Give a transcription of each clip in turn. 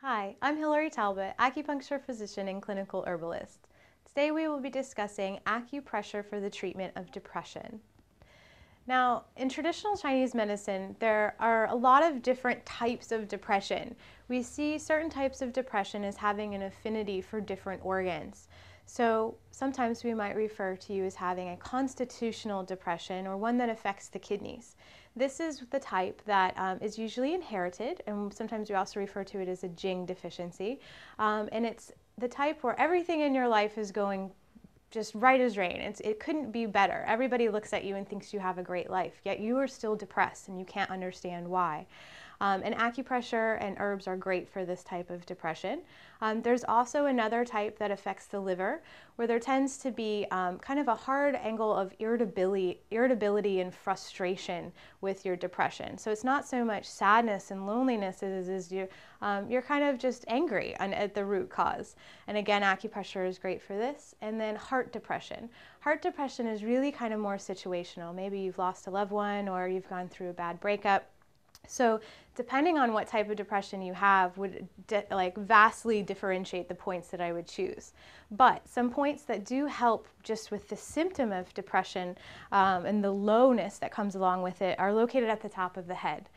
Hi, I'm Talbott, acupuncture physician and clinical herbalist. Today we will be discussing acupressure for the treatment of depression. Now, in traditional Chinese medicine, there are a lot of different types of depression. We see certain types of depression as having an affinity for different organs. So sometimes we might refer to you as having a constitutional depression or one that affects the kidneys. This is the type that is usually inherited, and sometimes we also refer to it as a Jing deficiency. And it's the type where everything in your life is going just right as rain. It couldn't be better. Everybody looks at you and thinks you have a great life, yet you are still depressed and you can't understand why. And acupressure and herbs are great for this type of depression. There's also another type that affects the liver, where there tends to be kind of a hard angle of irritability and frustration with your depression. So it's not so much sadness and loneliness as you're kind of just angry at the root cause. And again, acupressure is great for this. And then heart depression. Heart depression is really kind of more situational. Maybe you've lost a loved one or you've gone through a bad breakup. So depending on what type of depression you have would vastly differentiate the points that I would choose. But some points that do help just with the symptom of depression and the lowness that comes along with it are located at the top of the head.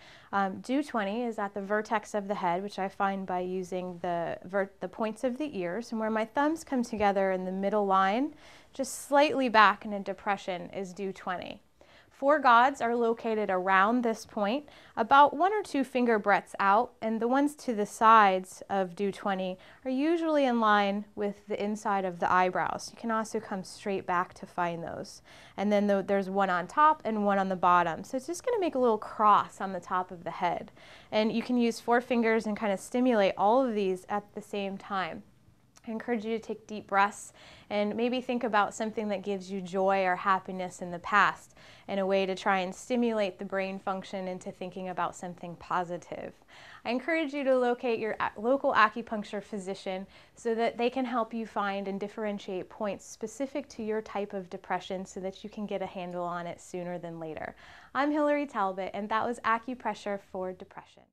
Do 20 is at the vertex of the head, which I find by using the points of the ears, and where my thumbs come together in the middle line, just slightly back in a depression, is Do 20. 4 gods are located around this point, about 1 or 2 finger breadths out, and the ones to the sides of Do 20 are usually in line with the inside of the eyebrows. You can also come straight back to find those. And then there's one on top and one on the bottom. So it's just going to make a little cross on the top of the head. And you can use 4 fingers and kind of stimulate all of these at the same time. I encourage you to take deep breaths and maybe think about something that gives you joy or happiness in the past in a way to try and stimulate the brain function into thinking about something positive. I encourage you to locate your local acupuncture physician so that they can help you find and differentiate points specific to your type of depression so that you can get a handle on it sooner than later. I'm Talbott, and that was acupressure for depression.